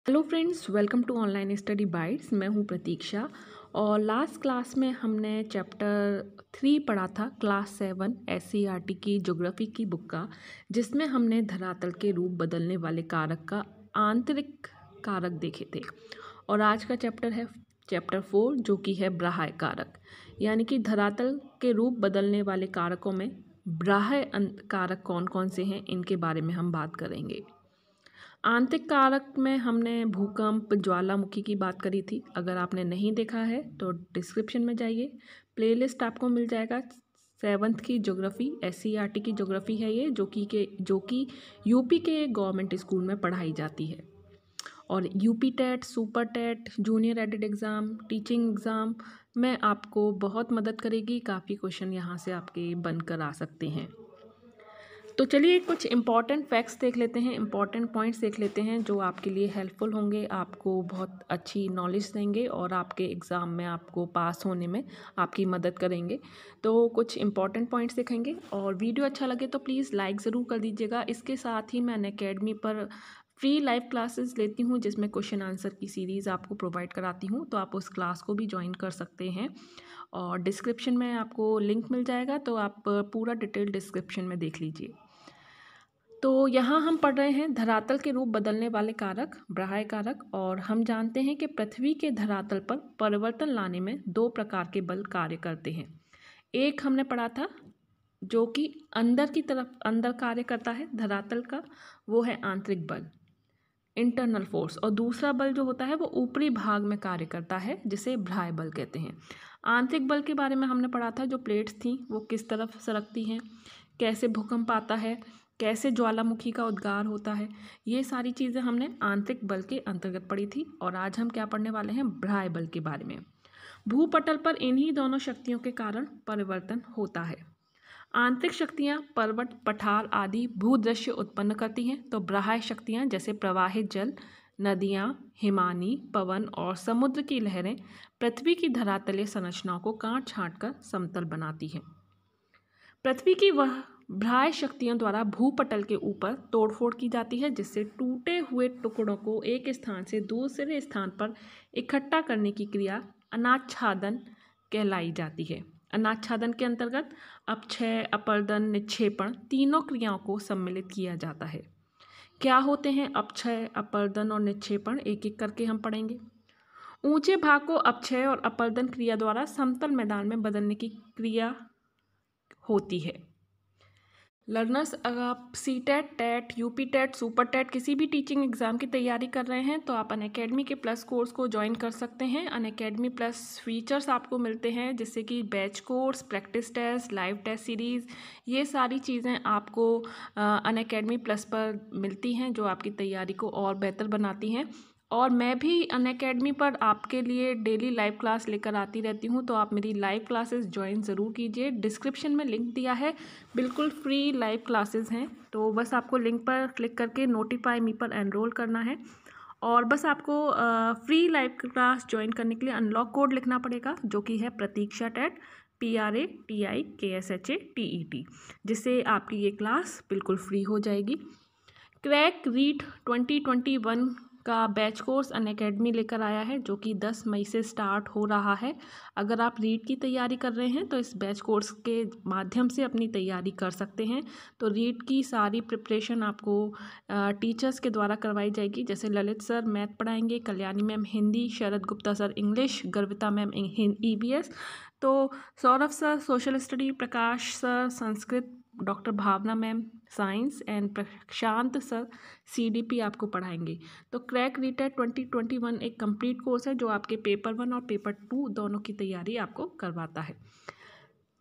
Hello friends, welcome to online study bytes. मैं हूं प्रतीक्षा और लास्ट क्लास में हमने चैप्टर 3 पढ़ा था, क्लास 7 SCERT की ज्योग्राफी की बुक का, जिसमें हमने धरातल के रूप बदलने वाले कारक का आंतरिक कारक देखे थे। और आज का चैप्टर है चैप्टर 4, जो कि है बाह्य कारक। यानी कि धरातल के रूप बदलने वाले कारकों में बाह्य कारक कौन कौन से हैं, इनके बारे में हम बात करेंगे। आंतरिक कारक में हमने भूकंप, ज्वालामुखी की बात करी थी। अगर आपने नहीं देखा है तो डिस्क्रिप्शन में जाइए, प्लेलिस्ट आपको मिल जाएगा। 7th की ज्योग्राफी, SCERT की ज्योग्राफी है ये, जो कि यूपी के गवर्नमेंट स्कूल में पढ़ाई जाती है। और UP TET, super TET, junior aided exam, teaching exam में आपको बहुत मदद करेगी। काफ़ी क्वेश्चन यहाँ से आपके बनकर आ सकते हैं। तो चलिए कुछ इम्पॉर्टेंट फैक्ट्स देख लेते हैं, इम्पॉर्टेंट पॉइंट्स देख लेते हैं, जो आपके लिए हेल्पफुल होंगे, आपको बहुत अच्छी नॉलेज देंगे और आपके एग्ज़ाम में आपको पास होने में आपकी मदद करेंगे। तो कुछ इम्पॉर्टेंट पॉइंट्स देखेंगे और वीडियो अच्छा लगे तो प्लीज़ लाइक ज़रूर कर दीजिएगा। इसके साथ ही मैं अनअकैडमी पर फ्री लाइव क्लासेस लेती हूँ, जिसमें क्वेश्चन आंसर की सीरीज़ आपको प्रोवाइड कराती हूँ, तो आप उस क्लास को भी ज्वाइन कर सकते हैं। और डिस्क्रिप्शन में आपको लिंक मिल जाएगा, तो आप पूरा डिटेल डिस्क्रिप्शन में देख लीजिए। तो यहाँ हम पढ़ रहे हैं धरातल के रूप बदलने वाले कारक, बाह्य कारक। और हम जानते हैं कि पृथ्वी के धरातल पर परिवर्तन लाने में 2 प्रकार के बल कार्य करते हैं। एक हमने पढ़ा था जो कि अंदर की तरफ अंदर कार्य करता है धरातल का, वो है आंतरिक बल, इंटरनल फोर्स। और दूसरा बल जो होता है वो ऊपरी भाग में कार्य करता है, जिसे बाह्य बल कहते हैं। आंतरिक बल के बारे में हमने पढ़ा था, जो प्लेट्स थी वो किस तरफ सरकती हैं, कैसे भूकंप आता है, कैसे ज्वालामुखी का उद्गार होता है। ये सारी चीज़ें हमने आंतरिक बल के अंतर्गत पढ़ी थी। और आज हम क्या पढ़ने वाले हैं, बाह्य बल के बारे में। भूपटल पर इन्हीं दोनों शक्तियों के कारण परिवर्तन होता है। आंतरिक शक्तियाँ पर्वत, पठार आदि भूदृश्य उत्पन्न करती हैं, तो बाह्य शक्तियाँ जैसे प्रवाहित जल, नदियाँ, हिमानी, पवन और समुद्र की लहरें पृथ्वी की धरातलीय संरचनाओं को काट छाँट कर समतल बनाती हैं। पृथ्वी की वह बाह्य शक्तियों द्वारा भूपटल के ऊपर तोड़फोड़ की जाती है, जिससे टूटे हुए टुकड़ों को एक स्थान से दूसरे स्थान पर इकट्ठा करने की क्रिया अनाच्छादन कहलाई जाती है। अनाच्छादन के अंतर्गत अपक्षय, अपर्दन, निक्षेपण तीनों क्रियाओं को सम्मिलित किया जाता है। क्या होते हैं अपक्षय, अपर्दन और निक्षेपण, एक एक करके हम पढ़ेंगे। ऊंचे भाग को अपक्षय और अपर्दन क्रिया द्वारा समतल मैदान में बदलने की क्रिया होती है। लर्नर्स, अगर आप CTET, TET, UP TET, super TET किसी भी टीचिंग एग्ज़ाम की तैयारी कर रहे हैं, तो आप अनअकैडमी के प्लस कोर्स को ज्वाइन कर सकते हैं। अनअकैडमी प्लस फीचर्स आपको मिलते हैं, जैसे कि batch course, practice test, live test series. ये सारी चीज़ें आपको अनअकैडमी प्लस पर मिलती हैं, जो आपकी तैयारी को और बेहतर बनाती हैं। और मैं भी अनअकैडमी पर आपके लिए डेली लाइव क्लास लेकर आती रहती हूँ, तो आप मेरी लाइव क्लासेस ज्वाइन ज़रूर कीजिए। डिस्क्रिप्शन में लिंक दिया है, बिल्कुल फ्री लाइव क्लासेस हैं। तो बस आपको लिंक पर क्लिक करके नोटिफाई मी पर एनरोल करना है। और बस आपको फ्री लाइव क्लास ज्वाइन करने के लिए अनलॉक कोड लिखना पड़ेगा, जो कि है प्रतीक्षा टेट, PRATIKSHATET, जिससे आपकी ये क्लास बिल्कुल फ्री हो जाएगी। क्रैक रीट 2021 का बैच कोर्स अनअकैडमी लेकर आया है, जो कि 10 मई से स्टार्ट हो रहा है। अगर आप रीट की तैयारी कर रहे हैं तो इस बैच कोर्स के माध्यम से अपनी तैयारी कर सकते हैं। तो रीट की सारी प्रिपरेशन आपको टीचर्स के द्वारा करवाई जाएगी, जैसे ललित सर मैथ पढ़ाएंगे, Kalyani ma'am Hindi, Sharad Gupta sir English, Garvita ma'am EVS, तो Saurabh sir social study, Prakash sir Sanskrit, doctor Bhavna ma'am science and Prashant sir CDP आपको पढ़ाएंगे। तो क्रैक रीटेट 2021 एक कंप्लीट कोर्स है, जो आपके पेपर 1 और पेपर 2 दोनों की तैयारी आपको करवाता है।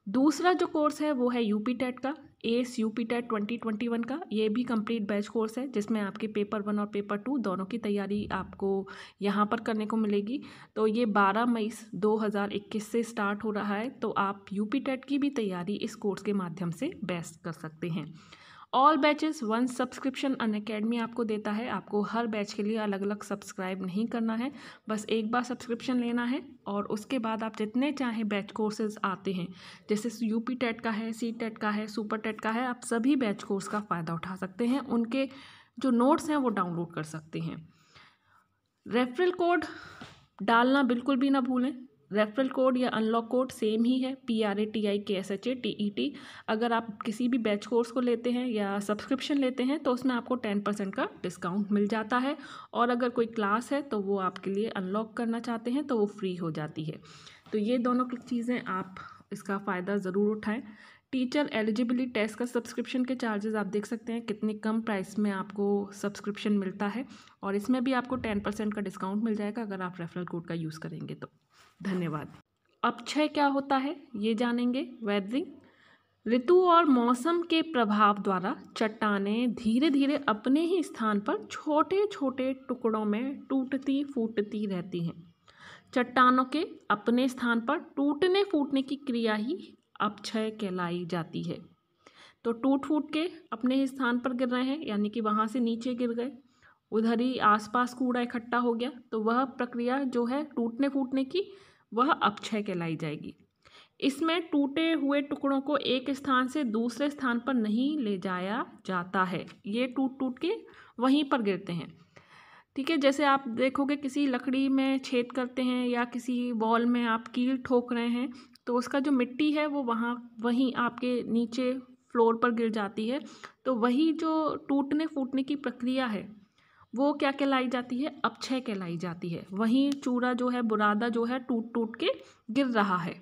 दूसरा जो कोर्स है वो है यूपी टेट का, ACE यूपी टेट 2021 का। ये भी कंप्लीट बैच कोर्स है, जिसमें आपके पेपर 1 और पेपर 2 दोनों की तैयारी आपको यहाँ पर करने को मिलेगी। तो ये 12 मई 2021 से स्टार्ट हो रहा है। तो आप यूपी टेट की भी तैयारी इस कोर्स के माध्यम से बेस्ट कर सकते हैं। ऑल बैचेस 1 सब्सक्रिप्शन अनअकैडमी आपको देता है। आपको हर बैच के लिए अलग अलग सब्सक्राइब नहीं करना है, बस एक बार सब्सक्रिप्शन लेना है और उसके बाद आप जितने चाहें बैच कोर्सेज आते हैं, जैसे यूपी टेट का है, सी टेट का है, सुपर टेट का है, आप सभी बैच कोर्स का फ़ायदा उठा सकते हैं। उनके जो नोट्स हैं वो डाउनलोड कर सकते हैं। रेफरल कोड डालना बिल्कुल भी ना भूलें। रेफरल कोड या अनलॉक कोड सेम ही है, PRATIKSHATET। अगर आप किसी भी बैच कोर्स को लेते हैं या सब्सक्रिप्शन लेते हैं तो उसमें आपको 10% का डिस्काउंट मिल जाता है, और अगर कोई क्लास है तो वो आपके लिए अनलॉक करना चाहते हैं तो वो फ्री हो जाती है। तो ये दोनों चीज़ें आप इसका फ़ायदा ज़रूर उठाएं। टीचर एलिजिबिलिटी टेस्ट का सब्सक्रिप्शन के चार्जेस आप देख सकते हैं कितने कम प्राइस में आपको सब्सक्रिप्शन मिलता है, और इसमें भी आपको 10% का डिस्काउंट मिल जाएगा अगर आप रेफरल कोड का यूज़ करेंगे तो। धन्यवाद। अपक्षय क्या होता है ये जानेंगे। वेदरिंग ऋतु और मौसम के प्रभाव द्वारा चट्टानें धीरे धीरे अपने ही स्थान पर छोटे छोटे टुकड़ों में टूटती फूटती रहती हैं। चट्टानों के अपने स्थान पर टूटने फूटने की क्रिया ही अपक्षय कहलाई जाती है। तो टूट फूट के अपने ही स्थान पर गिर रहे हैं, यानी कि वहाँ से नीचे गिर गए, उधर ही आसपास कूड़ा इकट्ठा हो गया, तो वह प्रक्रिया जो है टूटने फूटने की वह अपक्षय कहलाई जाएगी। इसमें टूटे हुए टुकड़ों को एक स्थान से दूसरे स्थान पर नहीं ले जाया जाता है, ये टूट टूट के वहीं पर गिरते हैं। ठीक है, जैसे आप देखोगे किसी लकड़ी में छेद करते हैं या किसी वॉल में आप कील ठोक रहे हैं तो उसका जो मिट्टी है वो वहीं आपके नीचे फ्लोर पर गिर जाती है। तो वही जो टूटने फूटने की प्रक्रिया है वो क्या कहलाई जाती है, अपक्षय कहलाई जाती है। वहीं चूरा जो है, बुरादा जो है टूट टूट के गिर रहा है।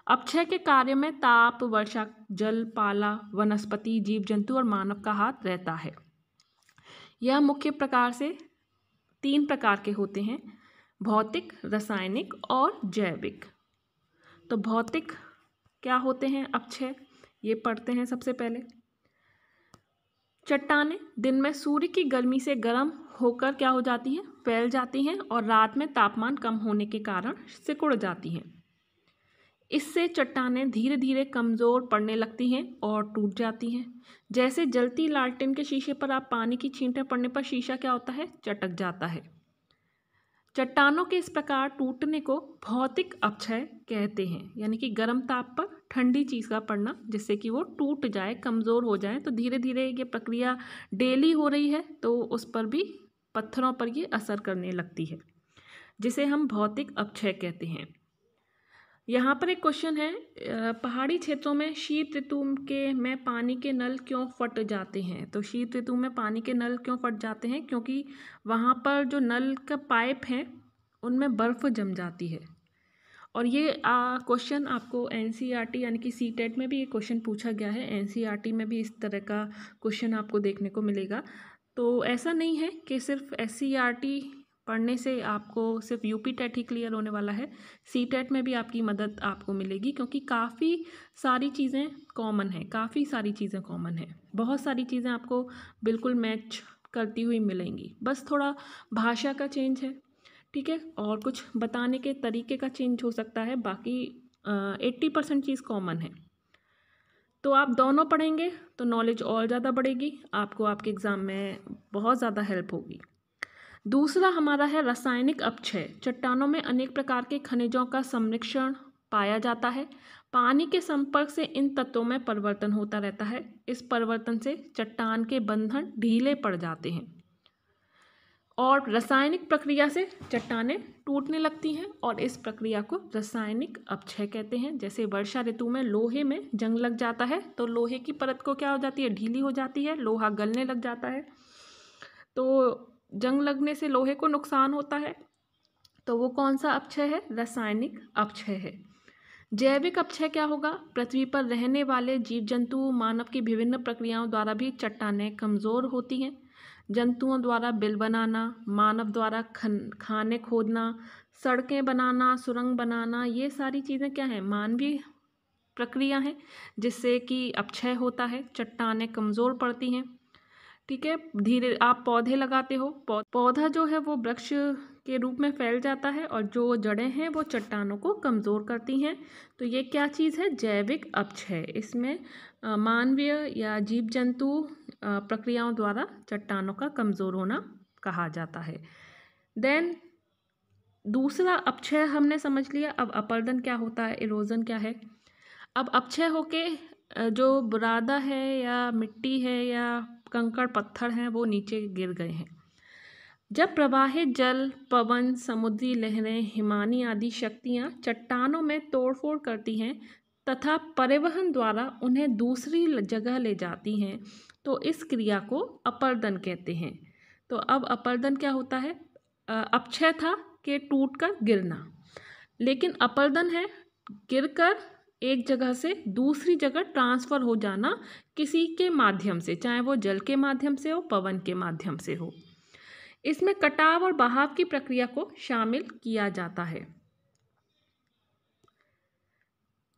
अपक्षय के कार्य में ताप, वर्षा जल, पाला, वनस्पति, जीव जंतु और मानव का हाथ रहता है। यह मुख्य प्रकार से 3 प्रकार के होते हैं, भौतिक, रासायनिक और जैविक। तो भौतिक क्या होते हैं अपक्षय, ये पढ़ते हैं सबसे पहले। चट्टानें दिन में सूर्य की गर्मी से गर्म होकर क्या हो जाती हैं, फैल जाती हैं, और रात में तापमान कम होने के कारण सिकुड़ जाती हैं। इससे चट्टानें धीरे धीरे कमज़ोर पड़ने लगती हैं और टूट जाती हैं। जैसे जलती लालटेन के शीशे पर आप पानी की छींटें पड़ने पर शीशा क्या होता है, चटक जाता है। चट्टानों के इस प्रकार टूटने को भौतिक अपक्षय कहते हैं, यानी कि गर्म ताप पर ठंडी चीज़ का पड़ना जिससे कि वो टूट जाए, कमज़ोर हो जाए। तो धीरे धीरे ये प्रक्रिया डेली हो रही है तो उस पर भी, पत्थरों पर ये असर करने लगती है, जिसे हम भौतिक अपक्षय कहते हैं। यहाँ पर एक क्वेश्चन है, पहाड़ी क्षेत्रों में शीत ऋतु में पानी के नल क्यों फट जाते हैं। तो शीत ऋतु में पानी के नल क्यों फट जाते हैं, क्योंकि वहाँ पर जो नल का पाइप है उनमें बर्फ़ जम जाती है। और ये क्वेश्चन आपको NCERT यानी कि CTET में भी ये क्वेश्चन पूछा गया है। NCERT में भी इस तरह का क्वेश्चन आपको देखने को मिलेगा। तो ऐसा नहीं है कि सिर्फ SCERT पढ़ने से आपको सिर्फ UP टेट ही क्लियर होने वाला है, CTET में भी आपकी मदद आपको मिलेगी, क्योंकि काफ़ी सारी चीज़ें कॉमन हैं, काफ़ी सारी चीज़ें कॉमन हैं, बहुत सारी चीज़ें आपको बिल्कुल मैच करती हुई मिलेंगी। बस थोड़ा भाषा का चेंज है, ठीक है, और कुछ बताने के तरीके का चेंज हो सकता है, बाकी 80% चीज़ कॉमन है। तो आप दोनों पढ़ेंगे तो नॉलेज और ज़्यादा बढ़ेगी, आपको आपके एग्ज़ाम में बहुत ज़्यादा हेल्प होगी। दूसरा हमारा है रासायनिक अपक्षय। चट्टानों में अनेक प्रकार के खनिजों का सम्मिश्रण पाया जाता है। पानी के संपर्क से इन तत्वों में परिवर्तन होता रहता है। इस परिवर्तन से चट्टान के बंधन ढीले पड़ जाते हैं और रासायनिक प्रक्रिया से चट्टानें टूटने लगती हैं, और इस प्रक्रिया को रासायनिक अपक्षय कहते हैं। जैसे वर्षा ऋतु में लोहे में जंग लग जाता है तो लोहे की परत को क्या हो जाती है, ढीली हो जाती है, लोहा गलने लग जाता है। तो जंग लगने से लोहे को नुकसान होता है, तो वो कौन सा अपक्षय है, रासायनिक अपक्षय है। जैविक अपक्षय क्या होगा, पृथ्वी पर रहने वाले जीव जंतु, मानव की विभिन्न प्रक्रियाओं द्वारा भी चट्टानें कमज़ोर होती हैं। जंतुओं द्वारा बिल बनाना, मानव द्वारा खाने खोदना, सड़कें बनाना, सुरंग बनाना, ये सारी चीज़ें क्या हैं, मानवीय प्रक्रिया हैं, जिससे कि अपक्षय होता है, चट्टानें कमज़ोर पड़ती हैं। ठीक है, धीरे आप पौधे लगाते हो, पौधा जो है वो वृक्ष के रूप में फैल जाता है, और जो जड़ें हैं वो चट्टानों को कमज़ोर करती हैं। तो ये क्या चीज़ है, जैविक अपक्षय। इसमें मानवीय या जीव जंतु प्रक्रियाओं द्वारा चट्टानों का कमज़ोर होना कहा जाता है। देन दूसरा अपक्षय हमने समझ लिया। अब अपरदन क्या होता है, इरोजन क्या है। अब अपक्षय होके जो बुरादा है या मिट्टी है या कंकड़ पत्थर हैं वो नीचे गिर गए हैं। जब प्रवाहित जल, पवन, समुद्री लहरें, हिमानी आदि शक्तियाँ चट्टानों में तोड़फोड़ करती हैं तथा परिवहन द्वारा उन्हें दूसरी जगह ले जाती हैं, तो इस क्रिया को अपर्दन कहते हैं। तो अब अपर्दन क्या होता है? अपक्षय था कि टूटकर गिरना, लेकिन अपर्दन है गिरकर एक जगह से दूसरी जगह ट्रांसफ़र हो जाना किसी के माध्यम से, चाहे वो जल के माध्यम से हो, पवन के माध्यम से हो। इसमें कटाव और बहाव की प्रक्रिया को शामिल किया जाता है।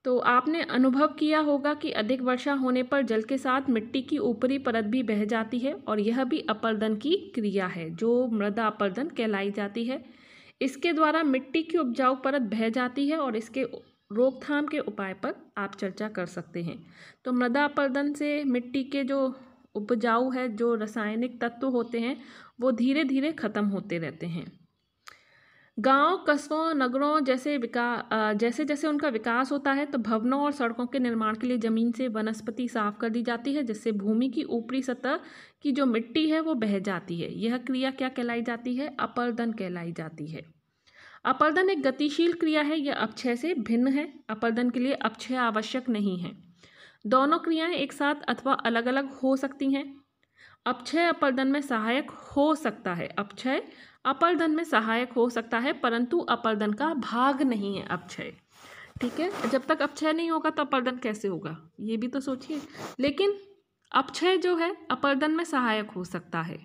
तो आपने अनुभव किया होगा कि अधिक वर्षा होने पर जल के साथ मिट्टी की ऊपरी परत भी बह जाती है और यह भी अपर्दन की क्रिया है, जो मृदा अपर्दन कहलाई जाती है। इसके द्वारा मिट्टी की उपजाऊ परत बह जाती है और इसके रोकथाम के उपाय पर आप चर्चा कर सकते हैं। तो मृदा अपर्दन से मिट्टी के जो उपजाऊ है, जो रासायनिक तत्व होते हैं, वो धीरे धीरे खत्म होते रहते हैं। गांव, कस्बों, नगरों जैसे जैसे उनका विकास होता है, तो भवनों और सड़कों के निर्माण के लिए जमीन से वनस्पति साफ कर दी जाती है, जिससे भूमि की ऊपरी सतह की जो मिट्टी है वो बह जाती है। यह क्रिया क्या कहलाई जाती है? अपर्दन कहलाई जाती है। अपर्दन एक गतिशील क्रिया है, यह अपक्षय से भिन्न है। अपर्दन के लिए अपक्षय आवश्यक नहीं है। दोनों क्रियाएं एक साथ अथवा अलग अलग हो सकती हैं। अपक्षय अपर्दन में सहायक हो सकता है, अपक्षय अपर्दन में सहायक हो सकता है, परंतु अपर्दन का भाग नहीं है अपक्षय। ठीक है, जब तक अपक्षय नहीं होगा तो अपर्दन कैसे होगा, ये भी तो सोचिए। लेकिन अपक्षय जो है अपर्दन में सहायक हो सकता है,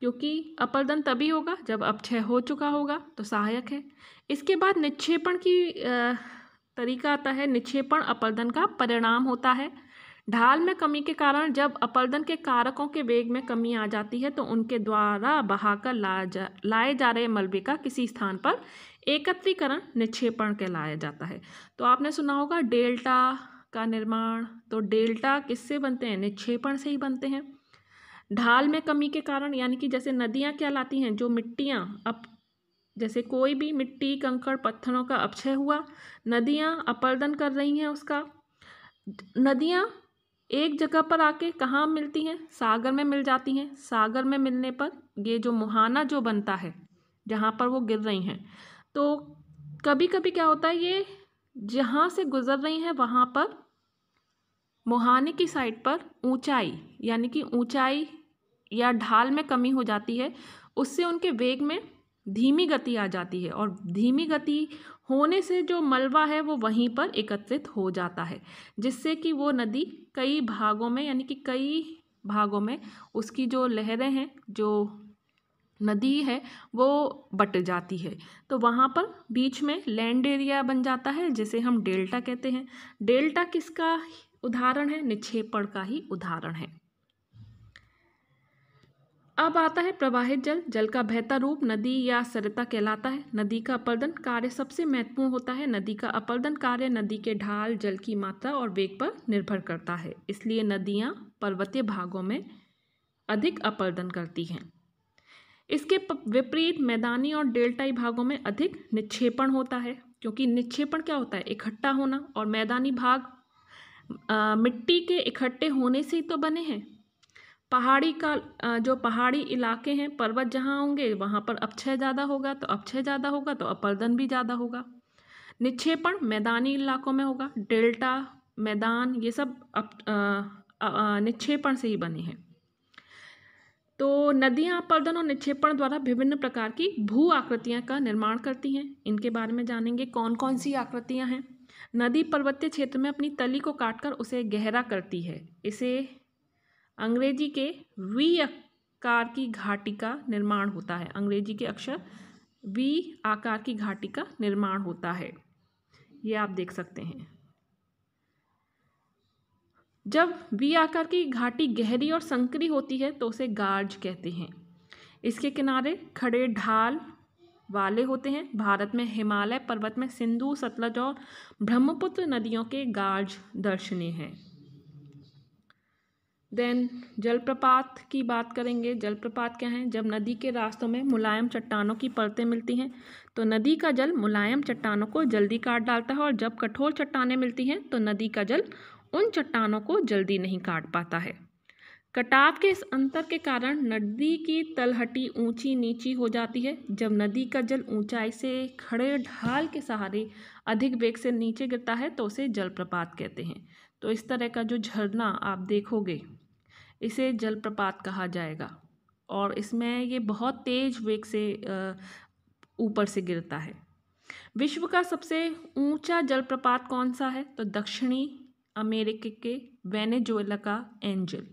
क्योंकि अपर्दन तभी होगा जब अपक्षय हो चुका होगा, तो सहायक है। इसके बाद निक्षेपण की तरीका आता है। निक्षेपण अपर्दन का परिणाम होता है। ढाल में कमी के कारण जब अपर्दन के कारकों के वेग में कमी आ जाती है, तो उनके द्वारा बहाकर लाए जा रहे मलबे का किसी स्थान पर एकत्रीकरण निक्षेपण कहलाया जाता है। तो आपने सुना होगा डेल्टा का निर्माण। तो डेल्टा किससे बनते हैं? निक्षेपण से ही बनते हैं। ढाल में कमी के कारण, यानी कि जैसे नदियाँ क्या लाती हैं, जो मिट्टियाँ जैसे कोई भी मिट्टी, कंकड़, पत्थरों का अपक्षय हुआ, नदियाँ अपर्दन कर रही हैं उसका। नदियाँ एक जगह पर आके कहाँ मिलती हैं? सागर में मिल जाती हैं। सागर में मिलने पर ये जो मुहाना जो बनता है, जहाँ पर वो गिर रही हैं, तो कभी कभी क्या होता है, ये जहाँ से गुजर रही हैं वहाँ पर मुहाने की साइड पर ऊंचाई, यानी कि ऊंचाई या ढाल में कमी हो जाती है। उससे उनके वेग में धीमी गति आ जाती है, और धीमी गति होने से जो मलबा है वो वहीं पर एकत्रित हो जाता है, जिससे कि वो नदी कई भागों में, यानी कि कई भागों में उसकी जो लहरें हैं, जो नदी है, वो बट जाती है। तो वहाँ पर बीच में लैंड एरिया बन जाता है, जिसे हम डेल्टा कहते हैं। डेल्टा किसका उदाहरण है? निक्षेपण का ही उदाहरण है। अब आता है प्रवाहित जल। जल का बहता रूप नदी या सरिता कहलाता है। नदी का अपर्दन कार्य सबसे महत्वपूर्ण होता है। नदी का अपर्दन कार्य नदी के ढाल, जल की मात्रा और वेग पर निर्भर करता है। इसलिए नदियाँ पर्वतीय भागों में अधिक अपर्दन करती हैं। इसके विपरीत मैदानी और डेल्टाई भागों में अधिक निक्षेपण होता है, क्योंकि निक्षेपण क्या होता है? इकट्ठा होना, और मैदानी भाग मिट्टी के इकट्ठे होने से ही तो बने हैं। जो पहाड़ी इलाके हैं, पर्वत जहाँ होंगे वहाँ पर अपक्षय ज़्यादा होगा, तो अपक्षय ज़्यादा होगा तो अपर्दन भी ज़्यादा होगा। निक्षेपण मैदानी इलाकों में होगा। डेल्टा, मैदान, ये सब निक्षेपण से ही बने हैं। तो नदियाँ अपर्दन और निक्षेपण द्वारा विभिन्न प्रकार की भू आकृतियाँ का निर्माण करती हैं। इनके बारे में जानेंगे कौन कौन सी आकृतियाँ हैं। नदी पर्वतीय क्षेत्र में अपनी तली को काटकर उसे गहरा करती है। इसे अंग्रेजी के वी आकार की घाटी का निर्माण होता है। अंग्रेजी के अक्षर वी आकार की घाटी का निर्माण होता है, ये आप देख सकते हैं। जब वी आकार की घाटी गहरी और संकरी होती है तो उसे गार्ज कहते हैं। इसके किनारे खड़े ढाल वाले होते हैं। भारत में हिमालय पर्वत में सिंधु, सतलज और ब्रह्मपुत्र नदियों के गार्ज दर्शनीय हैं। देन जलप्रपात की बात करेंगे। जलप्रपात क्या हैं? जब नदी के रास्तों में मुलायम चट्टानों की परतें मिलती हैं, तो नदी का जल मुलायम चट्टानों को जल्दी काट डालता है, और जब कठोर चट्टानें मिलती हैं तो नदी का जल उन चट्टानों को जल्दी नहीं काट पाता है। कटाव के इस अंतर के कारण नदी की तलहटी ऊंची नीची हो जाती है। जब नदी का जल ऊंचाई से खड़े ढाल के सहारे अधिक वेग से नीचे गिरता है तो उसे जलप्रपात कहते हैं। तो इस तरह का जो झरना आप देखोगे इसे जलप्रपात कहा जाएगा और इसमें ये बहुत तेज वेग से ऊपर से गिरता है। विश्व का सबसे ऊंचा जलप्रपात कौन सा है? तो दक्षिणी अमेरिका के वेनेजुएला का एंजल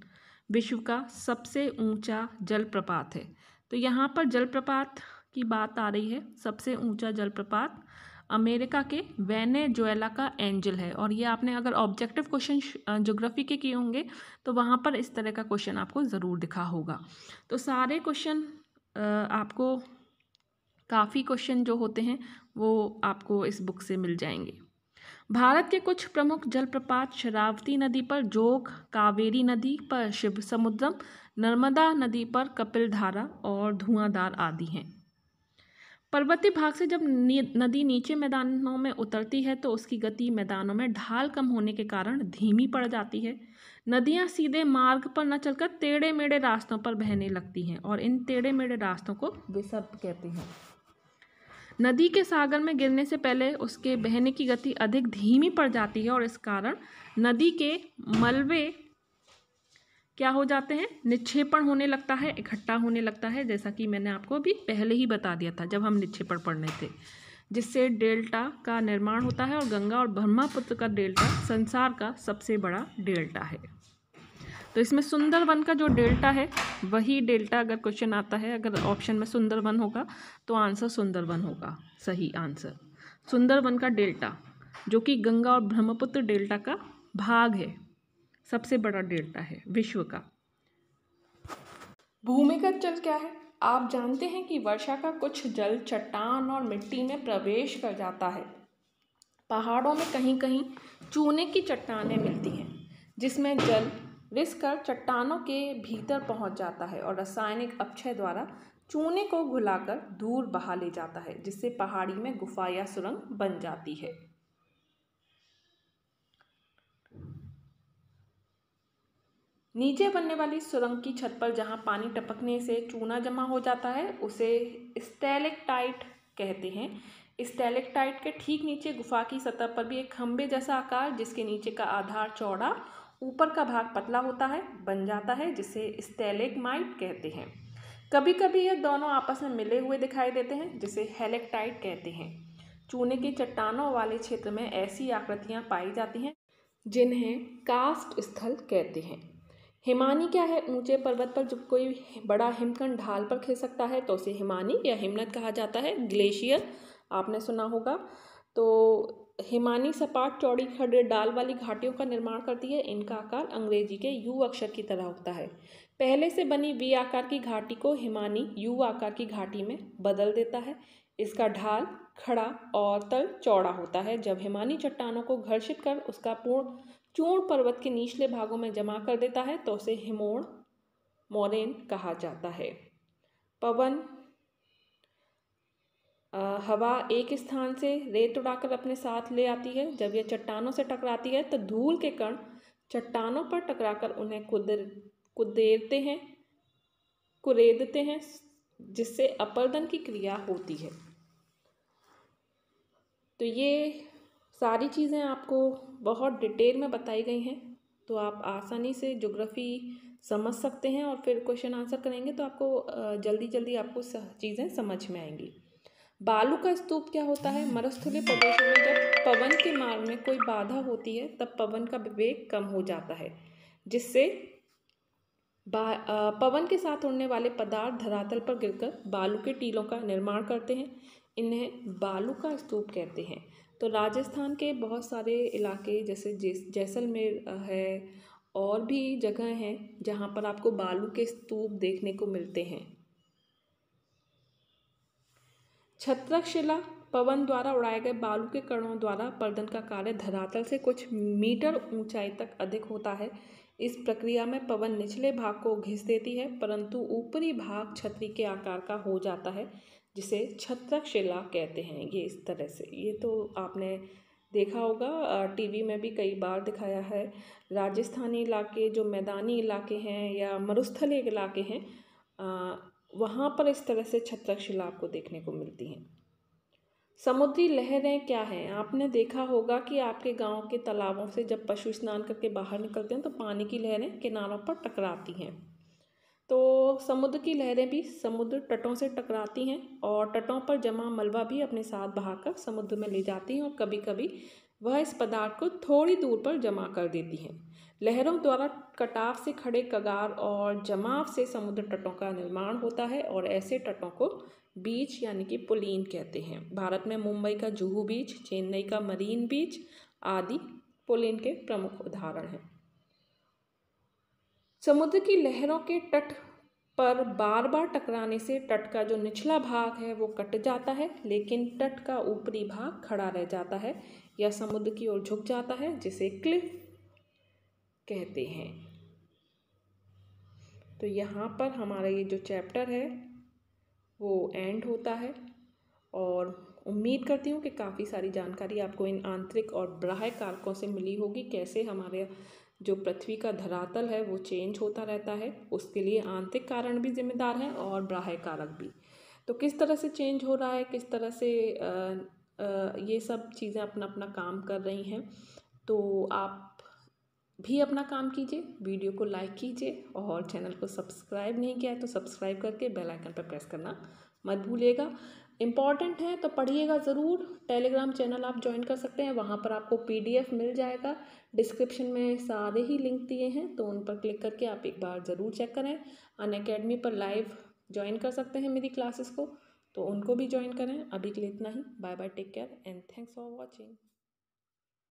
विश्व का सबसे ऊंचा जलप्रपात है। तो यहाँ पर जलप्रपात की बात आ रही है। सबसे ऊंचा जलप्रपात अमेरिका के वेनेजुएला का एंजल है। और ये आपने अगर ऑब्जेक्टिव क्वेश्चन ज्योग्राफी के किए होंगे तो वहाँ पर इस तरह का क्वेश्चन आपको ज़रूर दिखा होगा। तो सारे क्वेश्चन आपको काफ़ी क्वेश्चन जो होते हैं वो आपको इस बुक से मिल जाएंगे। भारत के कुछ प्रमुख जलप्रपात शरावती नदी पर जोग, कावेरी नदी पर शिव समुद्रम, नर्मदा नदी पर कपिलधारा और धुआंधार आदि हैं। पर्वतीय भाग से जब नदी नीचे मैदानों में उतरती है तो उसकी गति मैदानों में ढाल कम होने के कारण धीमी पड़ जाती है। नदियाँ सीधे मार्ग पर न चलकर टेढ़े मेढ़े रास्तों पर बहने लगती हैं और इन टेढ़े मेढ़े रास्तों को विसर्प कहते हैं। नदी के सागर में गिरने से पहले उसके बहने की गति अधिक धीमी पड़ जाती है और इस कारण नदी के मलबे क्या हो जाते हैं? निक्षेपण होने लगता है, इकट्ठा होने लगता है, जैसा कि मैंने आपको अभी पहले ही बता दिया था जब हम निक्षेपण पढ़ रहे थे, जिससे डेल्टा का निर्माण होता है और गंगा और ब्रह्मपुत्र का डेल्टा संसार का सबसे बड़ा डेल्टा है। तो इसमें सुंदरवन का जो डेल्टा है वही डेल्टा, अगर क्वेश्चन आता है अगर ऑप्शन में सुंदरवन होगा तो आंसर सुंदरवन होगा, सही आंसर सुंदरवन का डेल्टा, जो कि गंगा और ब्रह्मपुत्र डेल्टा का भाग है, सबसे बड़ा डेल्टा है विश्व का। भूमिगत जल क्या है? आप जानते हैं कि वर्षा का कुछ जल चट्टान और मिट्टी में प्रवेश कर जाता है। पहाड़ों में कहीं कहीं चूने की चट्टानें मिलती हैं जिसमें जल रिसकर चट्टानों के भीतर पहुंच जाता है और रासायनिक अपक्षय द्वारा चूने को घुलाकर दूर बहा ले जाता है, जिससे पहाड़ी में गुफा या सुरंग बन जाती है। नीचे बनने वाली सुरंग की छत पर जहां पानी टपकने से चूना जमा हो जाता है उसे स्टैलेक्टाइट कहते हैं। स्टैलेक्टाइट के ठीक नीचे गुफा की सतह पर भी एक खंबे जैसा आकार, जिसके नीचे का आधार चौड़ा, ऊपर का भाग पतला होता है, बन जाता है, जिसे स्टैलेग्माइट कहते हैं। कभी कभी ये दोनों आपस में मिले हुए दिखाई देते हैं, जिसे हेलेक्टाइट कहते हैं। चूने की चट्टानों वाले क्षेत्र में ऐसी आकृतियां पाई जाती हैं जिन्हें कास्ट स्थल कहते हैं। हिमानी क्या है? ऊंचे पर्वत पर जब कोई बड़ा हिमखंड ढाल पर खिसकता है तो उसे हिमानी या हिमनद कहा जाता है। ग्लेशियर आपने सुना होगा। तो हिमानी सपाट चौड़ी खड़े डाल वाली घाटियों का निर्माण करती है। इनका आकार अंग्रेजी के यू अक्षर की तरह होता है। पहले से बनी वी आकार की घाटी को हिमानी यू आकार की घाटी में बदल देता है। इसका ढाल खड़ा और तल चौड़ा होता है। जब हिमानी चट्टानों को घर्षित कर उसका पूर्ण चूर्ण पर्वत के निचले भागों में जमा कर देता है तो उसे हिमोण मोरेन कहा जाता है। पवन हवा एक स्थान से रेत उड़ाकर अपने साथ ले आती है। जब यह चट्टानों से टकराती है तो धूल के कण चट्टानों पर टकराकर उन्हें कुरेदते हैं, जिससे अपर्दन की क्रिया होती है। तो ये सारी चीज़ें आपको बहुत डिटेल में बताई गई हैं, तो आप आसानी से ज्योग्राफी समझ सकते हैं और फिर क्वेश्चन आंसर करेंगे तो आपको जल्दी आपको चीज़ें समझ में आएंगी। बालू का स्तूप क्या होता है? मरुस्थलीय प्रदेशों में जब पवन के मार्ग में कोई बाधा होती है तब पवन का वेग कम हो जाता है, जिससे पवन के साथ उड़ने वाले पदार्थ धरातल पर गिरकर बालू के टीलों का निर्माण करते हैं। इन्हें बालू का स्तूप कहते हैं। तो राजस्थान के बहुत सारे इलाके जैसे जैसलमेर है और भी जगह हैं जहाँ पर आपको बालू के स्तूप देखने को मिलते हैं। छत्रक शिला पवन द्वारा उड़ाए गए बालू के कणों द्वारा पर्दन का कार्य धरातल से कुछ मीटर ऊंचाई तक अधिक होता है। इस प्रक्रिया में पवन निचले भाग को घिस देती है, परंतु ऊपरी भाग छतरी के आकार का हो जाता है, जिसे छत्रक शिला कहते हैं। ये इस तरह से, ये तो आपने देखा होगा, टीवी में भी कई बार दिखाया है। राजस्थानी इलाके जो मैदानी इलाके हैं या मरुस्थलीय इलाके हैं, वहाँ पर इस तरह से छत्रक शिला आपको देखने को मिलती हैं। समुद्री लहरें क्या हैं? आपने देखा होगा कि आपके गांव के तालाबों से जब पशु स्नान करके बाहर निकलते हैं तो पानी की लहरें किनारों पर टकराती हैं। तो समुद्र की लहरें भी समुद्र तटों से टकराती हैं और तटों पर जमा मलबा भी अपने साथ बहाकर समुद्र में ले जाती हैं और कभी कभी वह इस पदार्थ को थोड़ी दूर पर जमा कर देती हैं। लहरों द्वारा कटाव से खड़े कगार और जमाव से समुद्र तटों का निर्माण होता है और ऐसे तटों को बीच यानी कि पुलीन कहते हैं। भारत में मुंबई का जुहू बीच, चेन्नई का मरीन बीच आदि पुलीन के प्रमुख उदाहरण हैं। समुद्र की लहरों के तट पर बार बार टकराने से तट का जो निचला भाग है वो कट जाता है, लेकिन तट का ऊपरी भाग खड़ा रह जाता है या समुद्र की ओर झुक जाता है, जिसे क्लिफ कहते हैं। तो यहाँ पर हमारा ये जो चैप्टर है वो एंड होता है और उम्मीद करती हूँ कि काफ़ी सारी जानकारी आपको इन आंतरिक और बाह्य कारकों से मिली होगी। कैसे हमारे जो पृथ्वी का धरातल है वो चेंज होता रहता है, उसके लिए आंतरिक कारण भी जिम्मेदार हैं और बाह्य कारक भी। तो किस तरह से चेंज हो रहा है, किस तरह से ये सब चीज़ें अपना अपना काम कर रही हैं। तो आप भी अपना काम कीजिए, वीडियो को लाइक कीजिए और चैनल को सब्सक्राइब नहीं किया है तो सब्सक्राइब करके बेल आइकन पर प्रेस करना मत भूलिएगा। इम्पॉर्टेंट है तो पढ़िएगा ज़रूर। टेलीग्राम चैनल आप ज्वाइन कर सकते हैं, वहाँ पर आपको PDF मिल जाएगा। डिस्क्रिप्शन में सारे ही लिंक दिए हैं तो उन पर क्लिक करके आप एक बार ज़रूर चेक करें। अनअकैडमी पर लाइव ज्वाइन कर सकते हैं मेरी क्लासेस को, तो उनको भी ज्वाइन करें। अभी के लिए इतना ही। Bye bye, take care and thanks for watching.